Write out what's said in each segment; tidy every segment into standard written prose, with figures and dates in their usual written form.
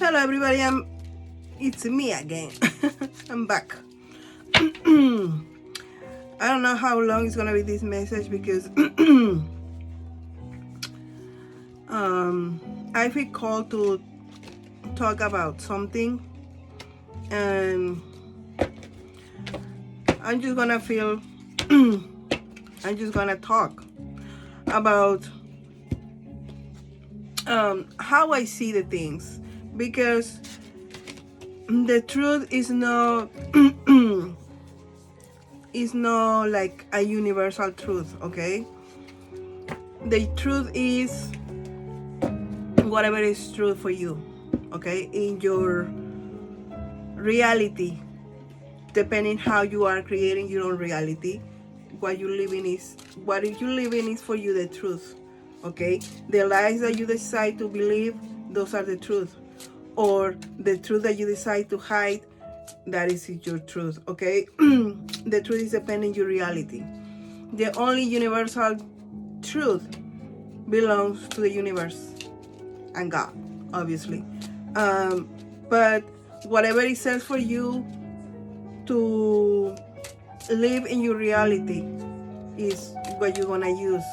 Hello everybody, it's me again. I'm back. I don't know how long it's gonna be this message because I feel called to talk about something, and I'm just gonna feel I'm just gonna talk about how I see the things, because the truth is not is not like a universal truth. Okay, the truth is whatever is true for you, okay, in your reality, depending how you are creating your own reality. What you live in is for you the truth. Okay, the lies that you decide to believe, those are the truth, or the truth that you decide to hide, that is your truth. Okay. The truth is depending your reality. The only universal truth belongs to the universe and God, obviously. But whatever it says for you to live in your reality is what you're gonna use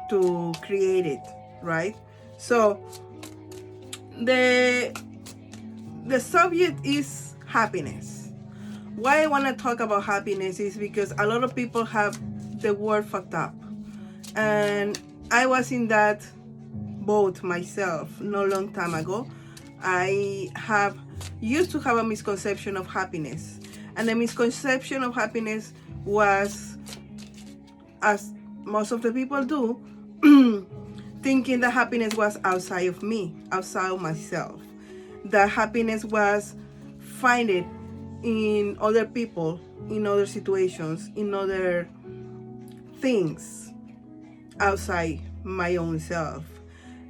to create it, right? So the subject is happiness. Why I want to talk about happiness is because a lot of people have the word fucked up, and I was in that boat myself not long time ago. I used to have a misconception of happiness, and the misconception of happiness was, as most of the people do, thinking that happiness was outside of me, outside of myself. That happiness was find it in other people, in other situations, in other things outside my own self.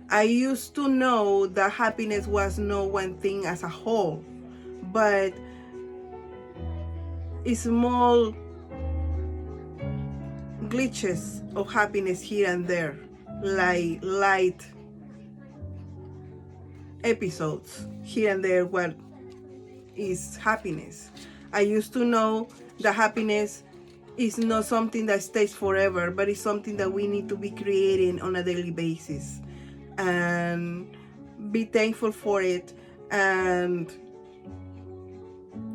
I used to know that happiness was not one thing as a whole, but small glitches of happiness here and there, like light episodes here and there. What is happiness? I used to know that happiness is not something that stays forever, but it's something that we need to be creating on a daily basis and be thankful for it, and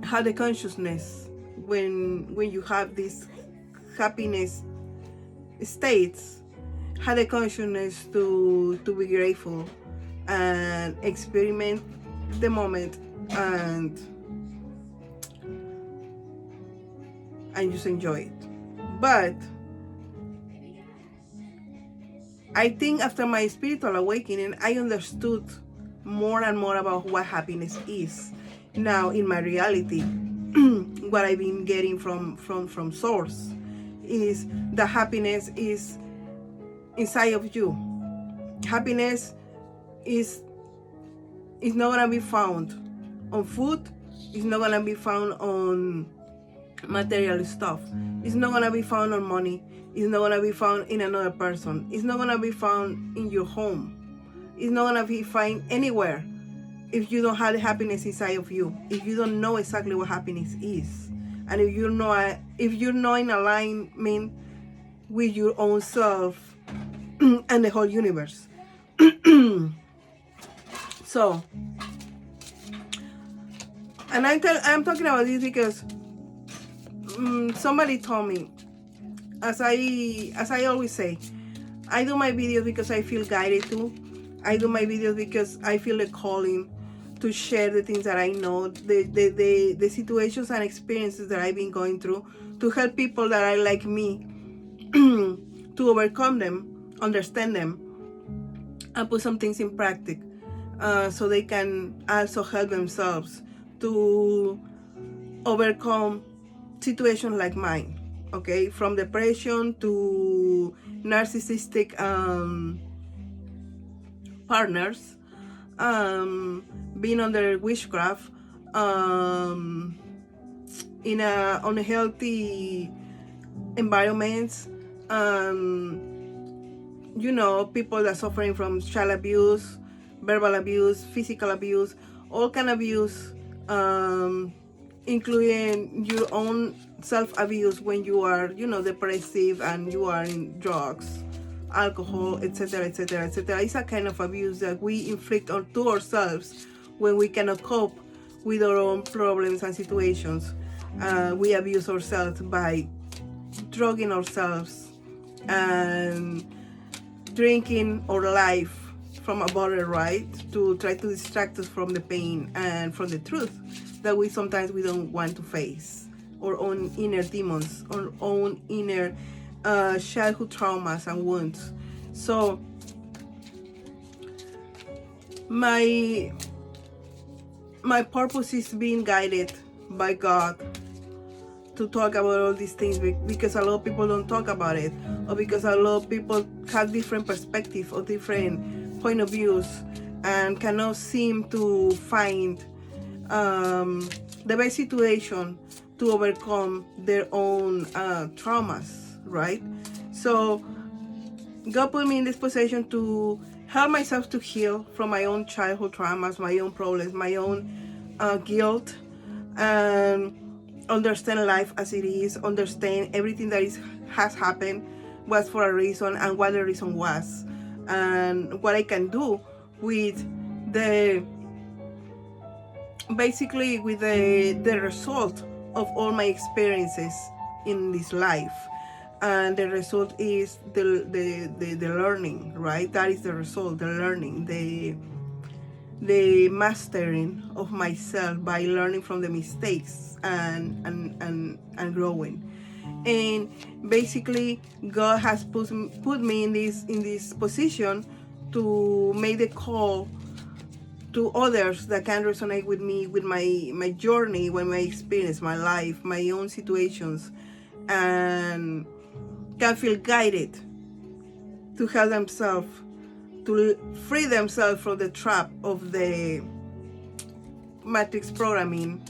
have the consciousness when you have these happiness states, have the consciousness to be grateful and experiment the moment, and just enjoy it. But I think after my spiritual awakening, I understood more and more about what happiness is. Now in my reality, what I've been getting from source is that happiness is inside of you. Happiness is not gonna be found on food. It's not gonna be found on material stuff. It's not gonna be found on money. It's not gonna be found in another person. It's not gonna be found in your home. It's not gonna be found anywhere if you don't have the happiness inside of you. If you don't know exactly what happiness is, and if you're not in alignment with your own self and the whole universe. So, and I'm talking about this because somebody told me, as I always say, I do my videos because I feel guided to. I do my videos because I feel a calling to share the things that I know, the situations and experiences that I've been going through, to help people that are like me to overcome them, understand them, and put some things in practice, so they can also help themselves to overcome situations like mine. Okay, from depression to narcissistic partners, being under witchcraft, in a unhealthy environments, people that suffering from child abuse, verbal abuse, physical abuse, all kind of abuse, including your own self-abuse when you are, depressive and you are in drugs, alcohol, etc., etc., etc. It's a kind of abuse that we inflict to ourselves when we cannot cope with our own problems and situations. We abuse ourselves by drugging ourselves and drinking our life from a bottle, right? To try to distract us from the pain and from the truth that we don't want to face. Our own inner demons, our own inner childhood traumas and wounds. So my purpose is being guided by God to talk about all these things, because a lot of people don't talk about it, or because a lot of people have different perspective or different point of views and cannot seem to find the best situation to overcome their own traumas, right? So God put me in this position to help myself to heal from my own childhood traumas, my own problems, my own guilt, and understand life as it is, understand everything that has happened was for a reason, and what the reason was, and what I can do with the result of all my experiences in this life. And the result is the learning, right? That is the result, the learning, the mastering of myself by learning from the mistakes and growing. And basically God has put me in this position to make the call to others that can resonate with me, with my journey, with my experience, my life, my own situations, and can feel guided to help themselves, to free themselves from the trap of the matrix programming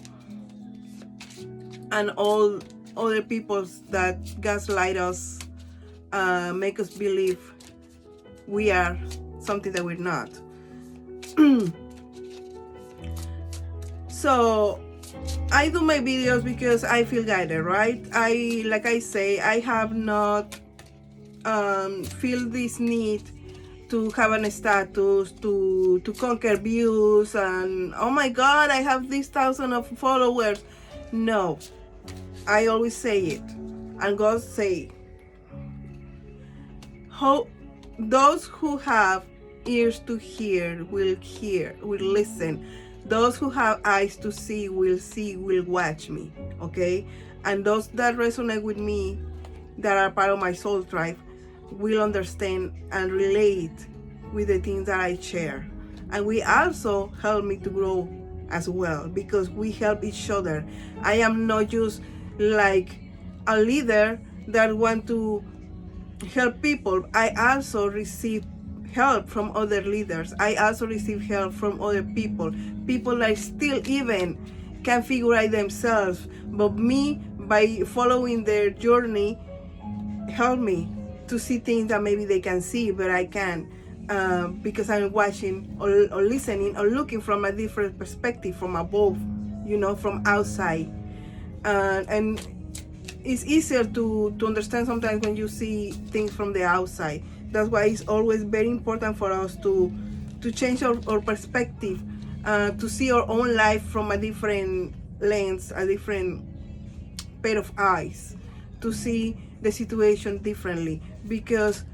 and all other people that gaslight us, make us believe we are something that we're not. So I do my videos because I feel guided, right? Like I say, I have not feel this need to have a status, to conquer views, and oh my God, I have this 1,000 of followers. No, I always say it, and God say, those who have ears to hear, will listen. Those who have eyes to see, will watch me, okay? And those that resonate with me, that are part of my soul tribe, will understand and relate with the things that I share. And we also help me to grow as well, because we help each other. I am not just like a leader that want to help people. I also receive help from other leaders. I also receive help from other people that still even can figure out themselves, but me, by following their journey, help me to see things that maybe they can see, but I can't, because I'm watching or listening or looking from a different perspective, from above, from outside. And it's easier to understand sometimes when you see things from the outside. That's why it's always very important for us to change our perspective, to see our own life from a different lens, a different pair of eyes, to see the situation differently. Because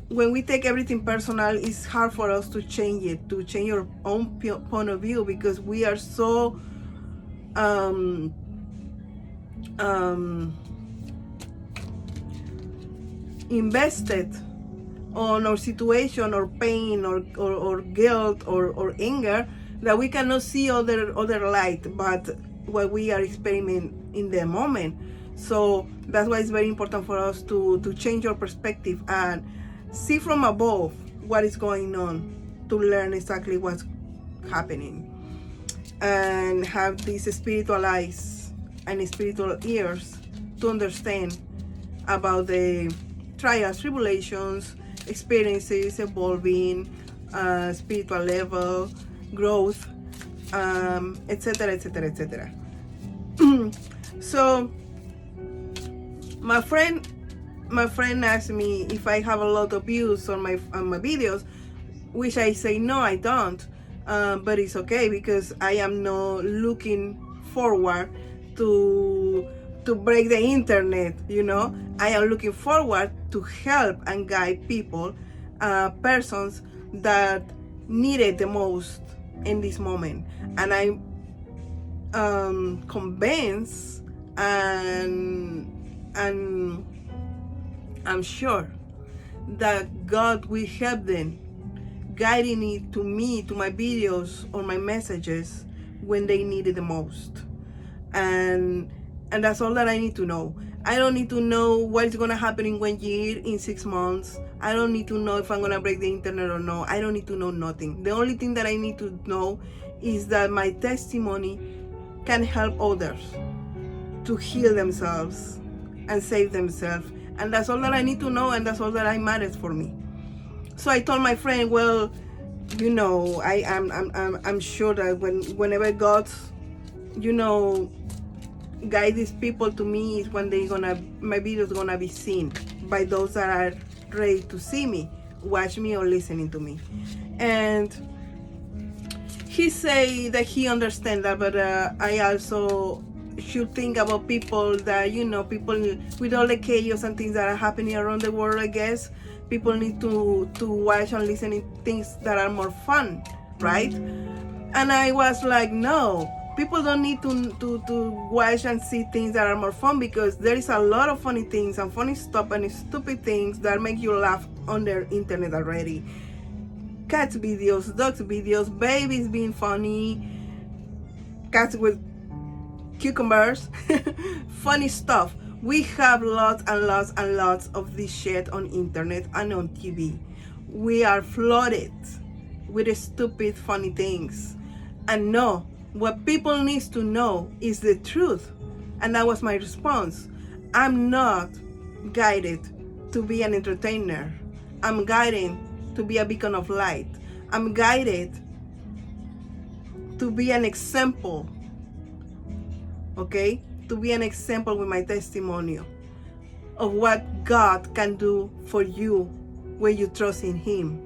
when we take everything personal, it's hard for us to change it, to change our own point of view, because we are so invested on our situation or pain or guilt or anger, that we cannot see other light but what we are experiencing in the moment. So that's why it's very important for us to change our perspective and see from above what is going on, to learn exactly what's happening, and have these spiritual eyes and spiritual ears to understand about the trials, tribulations, experiences, evolving, spiritual level, growth, etc., etc., etc. So my friend asked me if I have a lot of views on my videos, which I say no, I don't. But it's okay because I am not looking forward to break the internet. I am looking forward to help and guide people, persons that need it the most in this moment. And I'm convinced, and I'm sure that God will help them, guiding it to me, to my videos or my messages when they need it the most. And that's all that I need to know. I don't need to know what's gonna happen in 1 year, in 6 months. I don't need to know if I'm gonna break the internet or no. I don't need to know nothing. The only thing that I need to know is that my testimony can help others to heal themselves and save themselves. And that's all that I need to know, and that's all that matters for me. So I told my friend, well, I'm sure that whenever God, guide these people to me is when my videos gonna be seen by those that are ready to see me, watch me, or listening to me. And he say that he understands that, but I also should think about people that, people with all the chaos and things that are happening around the world. I guess people need to watch and listen to things that are more fun, right? And I was like, no, people don't need to watch and see things that are more fun, because there is a lot of funny things and funny stuff and stupid things that make you laugh on the internet already. Cats videos, dogs videos, babies being funny, cats with cucumbers, funny stuff. We have lots and lots and lots of this shit on internet and on TV. We are flooded with stupid funny things. And no, what people need to know is the truth. And that was my response. I'm not guided to be an entertainer. I'm guided to be a beacon of light. I'm guided to be an example, okay? To be an example with my testimony of what God can do for you when you trust in Him.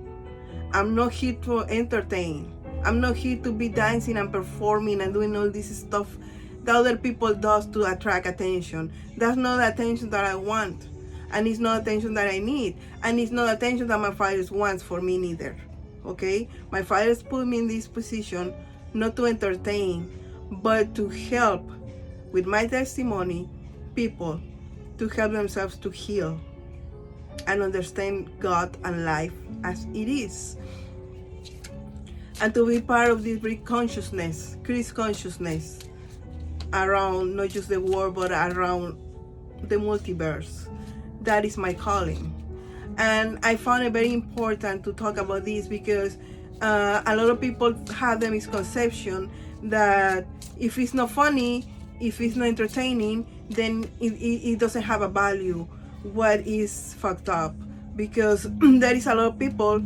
I'm not here to entertain. I'm not here to be dancing and performing and doing all this stuff that other people does to attract attention. That's not the attention that I want. And it's not attention that I need. And it's not attention that my Father wants for me neither. Okay? My Father's put me in this position not to entertain, but to help with my testimony people to help themselves to heal and understand God and life as it is. And to be part of this great consciousness, Christ consciousness, around not just the world, but around the multiverse. That is my calling. And I found it very important to talk about this because a lot of people have the misconception that if it's not funny, if it's not entertaining, then it doesn't have a value. What is fucked up? Because there is a lot of people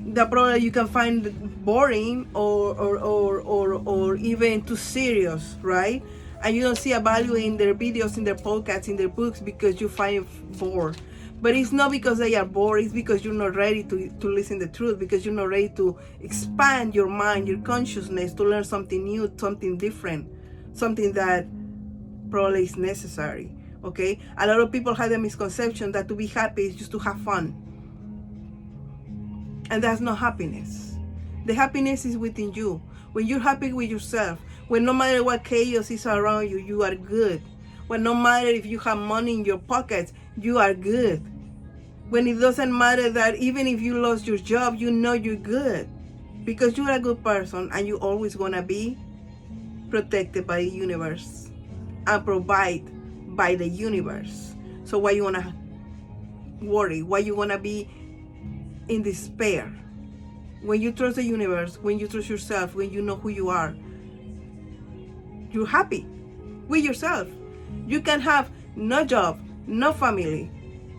that probably you can find boring or even too serious, right? And you don't see a value in their videos, in their podcasts, in their books because you find it bored. But it's not because they are bored, it's because you're not ready to listen the truth, because you're not ready to expand your mind, your consciousness, to learn something new, something different, something that probably is necessary, okay? A lot of people have the misconception that to be happy is just to have fun. And that's not happiness. The happiness is within you. When you're happy with yourself, when no matter what chaos is around you, you are good. When no matter if you have money in your pockets, you are good. When it doesn't matter that even if you lost your job, you know you're good. Because you're a good person and you're always gonna be protected by the universe and provide by the universe. So why you wanna worry? Why you wanna be in despair? When you trust the universe, when you trust yourself, when you know who you are, you're happy with yourself. You can have no job, no family,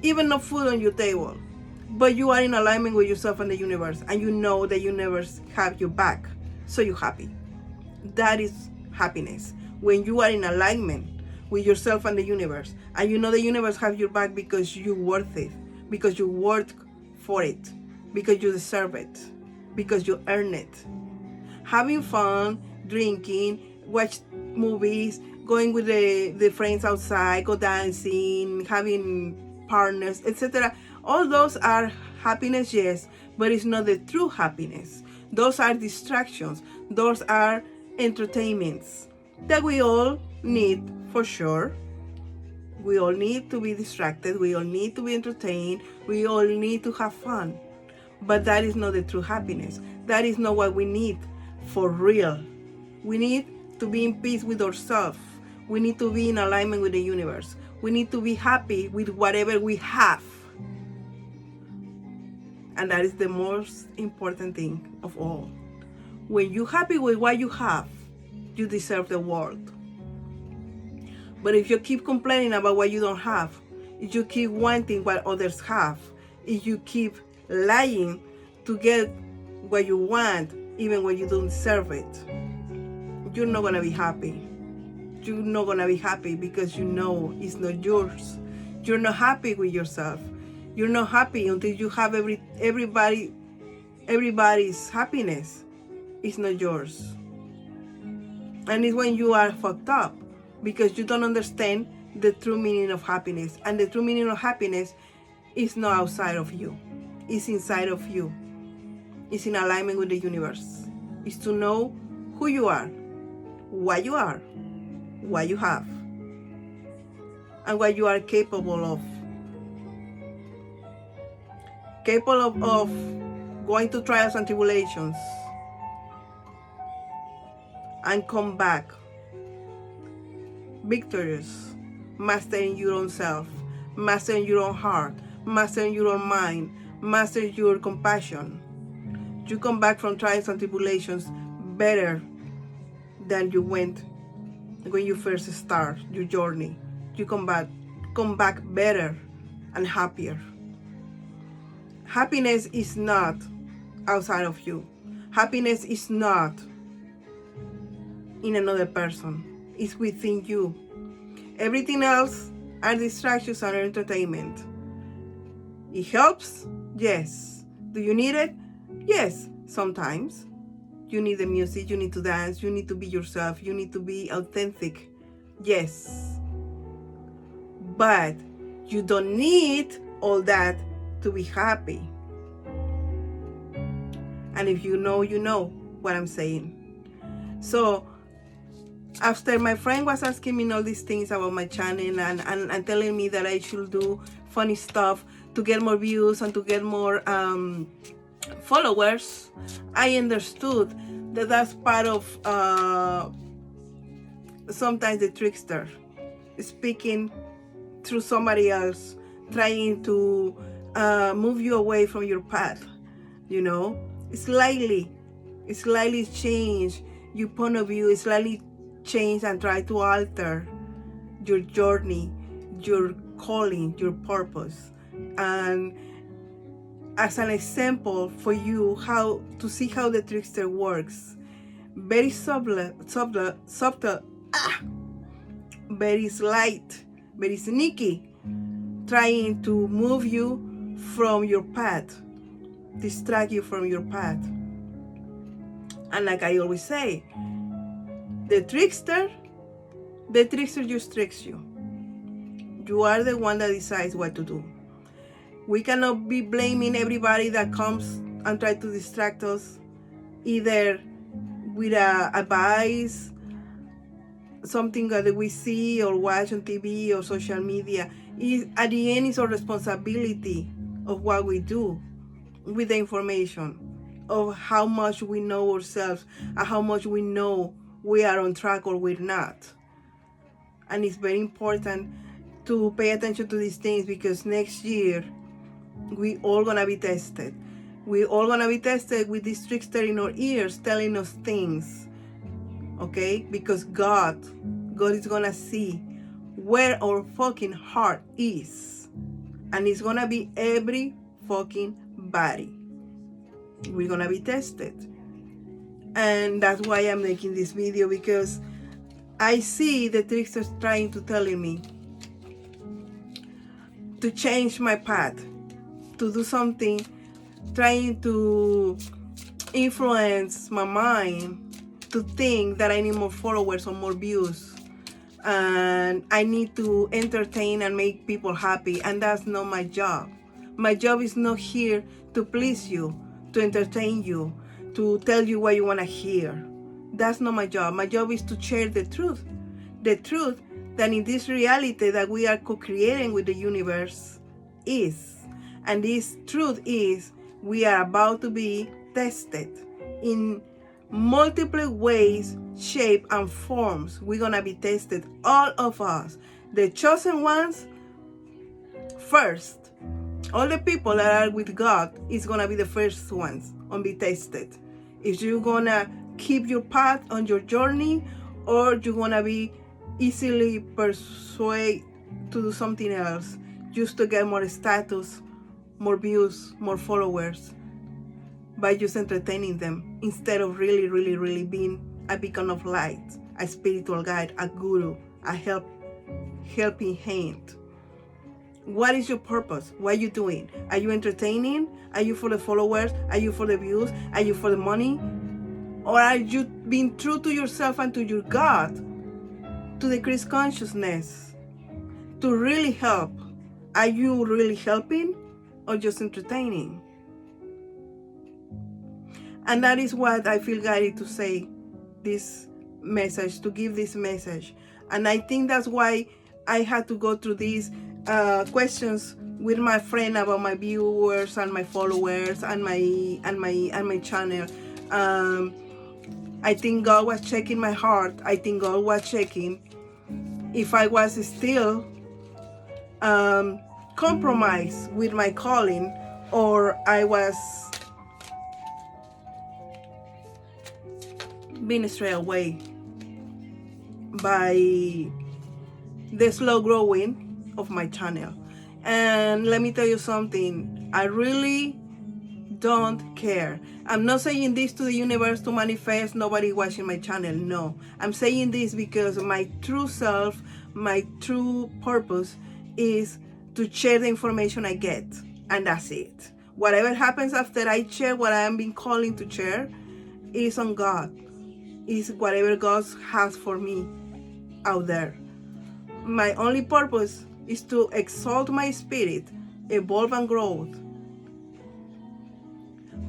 even no food on your table, but you are in alignment with yourself and the universe, and you know the universe have your back, so you're happy. That is happiness. When you are in alignment with yourself and the universe, and you know the universe have your back because you're worth it, because you work for it, because you deserve it, because you earn it. Having fun, drinking, watch movies, going with the friends outside, go dancing, having partners, etc. All those are happiness, yes, but it's not the true happiness. Those are distractions. Those are entertainments that we all need, for sure. We all need to be distracted. We all need to be entertained. We all need to have fun. But that is not the true happiness. That is not what we need for real. We need to be in peace with ourselves. We need to be in alignment with the universe. We need to be happy with whatever we have. And that is the most important thing of all. When you're happy with what you have, you deserve the world. But if you keep complaining about what you don't have, if you keep wanting what others have, if you keep lying to get what you want, even when you don't deserve it, you're not going to be happy. You're not going to be happy because you know it's not yours. You're not happy with yourself. You're not happy until you have everybody's happiness. It's not yours. And it's when you are fucked up because you don't understand the true meaning of happiness. And the true meaning of happiness is not outside of you. It's inside of you. It's in alignment with the universe. It's to know who you are, what you are, what you have, and what you are capable of. Capable of going to trials and tribulations and come back victorious, mastering your own self, mastering your own heart, mastering your own mind, mastering your compassion. You come back from trials and tribulations better than you went when you first start your journey. You come back better and happier. Happiness is not outside of you. Happiness is not in another person. It's within you. Everything else are distractions and entertainment. It helps? Yes. Do you need it? Yes, sometimes. You need the music, you need to dance, you need to be yourself, you need to be authentic. Yes. But you don't need all that to be happy. And if you know what I'm saying. So after my friend was asking me all these things about my channel and telling me that I should do funny stuff to get more views and to get more followers, I understood that that's part of sometimes the trickster speaking through somebody else, trying to move you away from your path, slightly change your point of view, slightly change and try to alter your journey, your calling, your purpose. And as an example for you how to see how the trickster works, very subtle, very slight, very sneaky, trying to move you from your path, distract you from your path. And like I always say, the trickster just tricks you. You are the one that decides what to do. We cannot be blaming everybody that comes and try to distract us, either with advice, something that we see or watch on TV or social media. At the end, it's our responsibility of what we do with the information, of how much we know ourselves and how much we know we are on track or we're not. And it's very important to pay attention to these things because next year we all gonna be tested. We all gonna be tested with this trickster in our ears telling us things, okay? Because God is gonna see where our fucking heart is, and it's gonna be every fucking body. We're gonna be tested. And that's why I'm making this video, because I see the tricksters trying to tell me to change my path, to do something, trying to influence my mind to think that I need more followers or more views, and I need to entertain and make people happy, and that's not my job. My job is not here to please you, to entertain you, to tell you what you want to hear. That's not my job. My job is to share the truth that in this reality that we are co-creating with the universe is. And this truth is, we are about to be tested in multiple ways, shape, and forms. We're gonna be tested, all of us. The chosen ones first. All the people that are with God is gonna be the first ones on be tested. If you're gonna keep your path on your journey, or you're gonna be easily persuaded to do something else just to get more status, more views, more followers, by just entertaining them, instead of really being a beacon of light, a spiritual guide, a guru, a helping hand. What is your purpose? What are you doing? Are you entertaining? Are you for the followers? Are you for the views? Are you for the money? Or are you being true to yourself and to your God, to decrease consciousness, to really help? Are you really helping, or just entertaining? And that is what I feel guided to say this message, to give this message. And I think that's why I had to go through these questions with my friend about my viewers and my followers and my channel. I think God was checking my heart. I think God was checking if I was still compromised with my calling, or I was being strayed away by the slow growing of my channel. And let me tell you something, I really don't care. I'm not saying this to the universe to manifest nobody watching my channel. No, I'm saying this because my true self, my true purpose is to share the information I get, and that's it. Whatever happens after I share what I am being calling to share is on God, is whatever God has for me out there. My only purpose is to exalt my spirit, evolve and grow.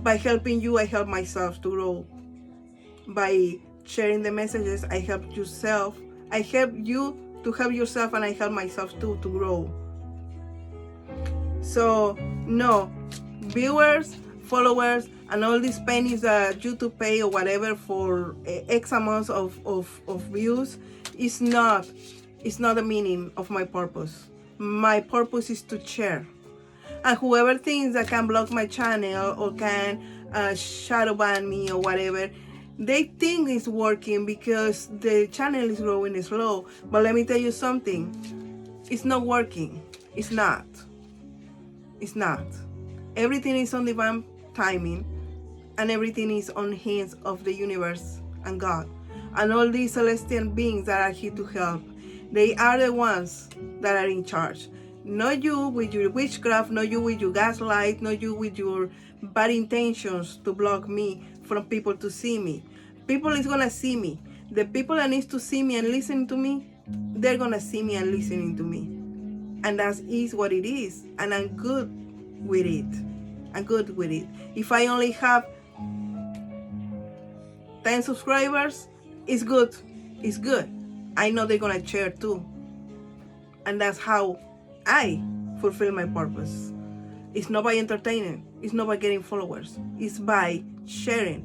By helping you, I help myself to grow. By sharing the messages, I help yourself. I help you to help yourself, and I help myself too to grow. So no, viewers, followers, and all these pennies that YouTube pay or whatever for X amounts of views is not the meaning of my purpose. My purpose is to share. And whoever thinks that can block my channel or can shadow ban me or whatever, they think it's working because the channel is growing slow. But let me tell you something, it's not working. It's not. It's not. Everything is on divine timing, and everything is on hands of the universe and God. And all these celestial beings that are here to help, they are the ones that are in charge. Not you with your witchcraft, not you with your gaslight, not you with your bad intentions to block me from people to see me. People is gonna see me. The people that needs to see me and listen to me, they're gonna see me and listening to me. And that is what it is. And I'm good with it. I'm good with it. If I only have 10 subscribers, it's good. It's good. I know they're gonna share too. And that's how I fulfill my purpose. It's not by entertaining. It's not by getting followers. It's by sharing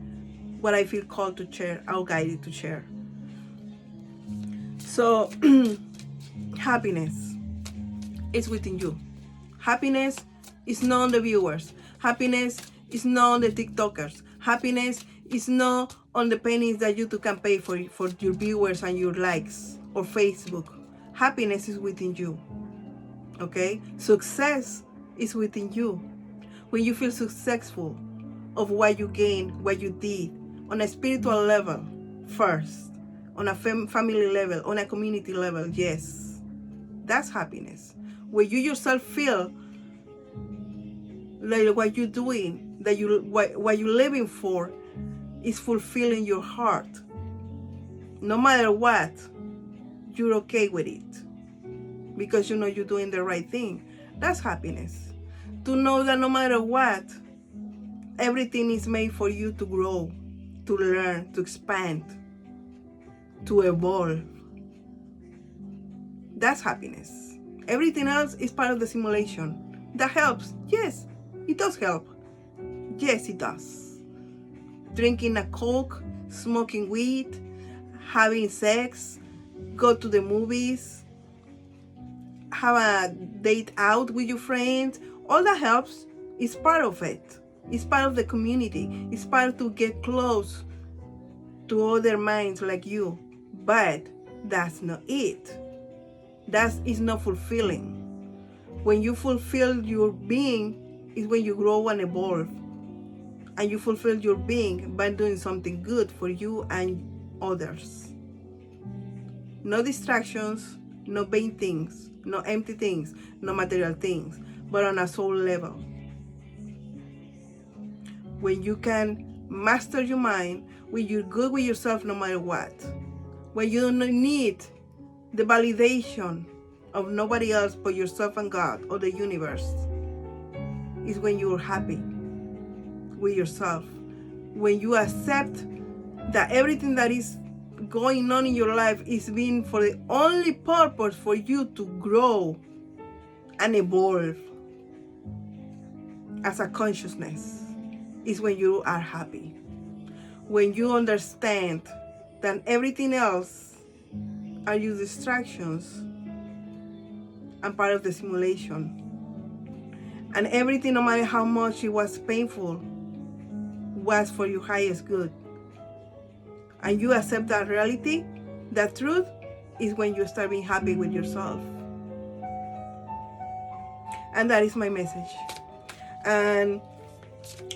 what I feel called to share, or guided to share. So, happiness is within you. Happiness is not on the viewers. Happiness is not on the TikTokers. Happiness is not on the pennies that YouTube can pay for your viewers and your likes, or Facebook. Happiness is within you. Okay? Success is within you. when you feel successful of what you gained, what you did, on a spiritual level first, on a family level, on a community level. Yes, that's happiness. When you yourself feel like what you're doing, that what you're living for is fulfilling your heart. No matter what, you're okay with it because you know you're doing the right thing. That's happiness. To know that no matter what, everything is made for you to grow, to learn, to expand, to evolve. That's happiness. Everything else is part of the simulation. That helps. Yes, it does help. Yes, it does. Drinking a Coke, smoking weed, having sex, go to the movies, have a date out with your friends, all that helps. It's part of it. It's part of the community. It's part to get close to other minds like you. But that's not it. That is not fulfilling. When you fulfill your being is when you grow and evolve. And you fulfill your being by doing something good for you and others. No distractions, no vain things, no empty things, no material things, but on a soul level. When you can master your mind, when you're good with yourself no matter what, when you don't need the validation of nobody else but yourself and God or the universe, is when you're happy with yourself. When you accept that everything that is going on in your life is being for the only purpose for you to grow and evolve as a consciousness, is when you are happy. When you understand that everything else are your distractions and part of the simulation. And everything, no matter how much it was painful, was for your highest good. And you accept that reality, that truth, is when you start being happy with yourself. And that is my message. And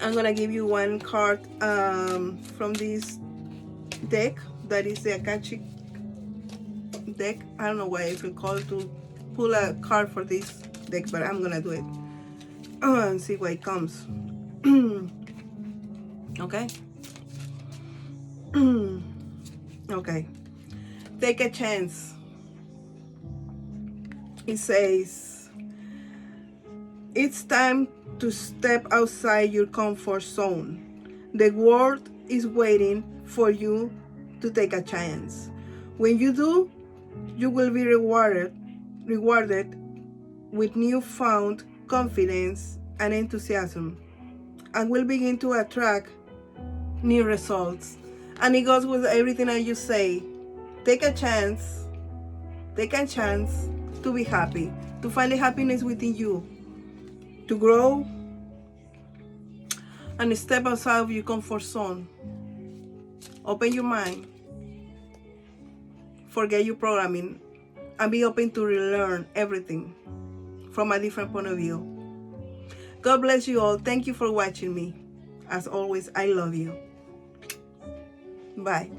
I'm gonna give you one card from this deck, that is the Akashic deck. I don't know why I feel called to pull a card for this deck, but I'm gonna do it and see what it comes. Okay. Okay. Take a chance. It says, it's time to step outside your comfort zone. The world is waiting for you to take a chance. When you do, you will be rewarded with newfound confidence and enthusiasm, and will begin to attract new results. And it goes with everything that you say. Take a chance to be happy, to find the happiness within you, to grow and step outside of your comfort zone. Open your mind, forget your programming, and be open to relearn everything from a different point of view. God bless you all. Thank you for watching me. As always, I love you. Bye.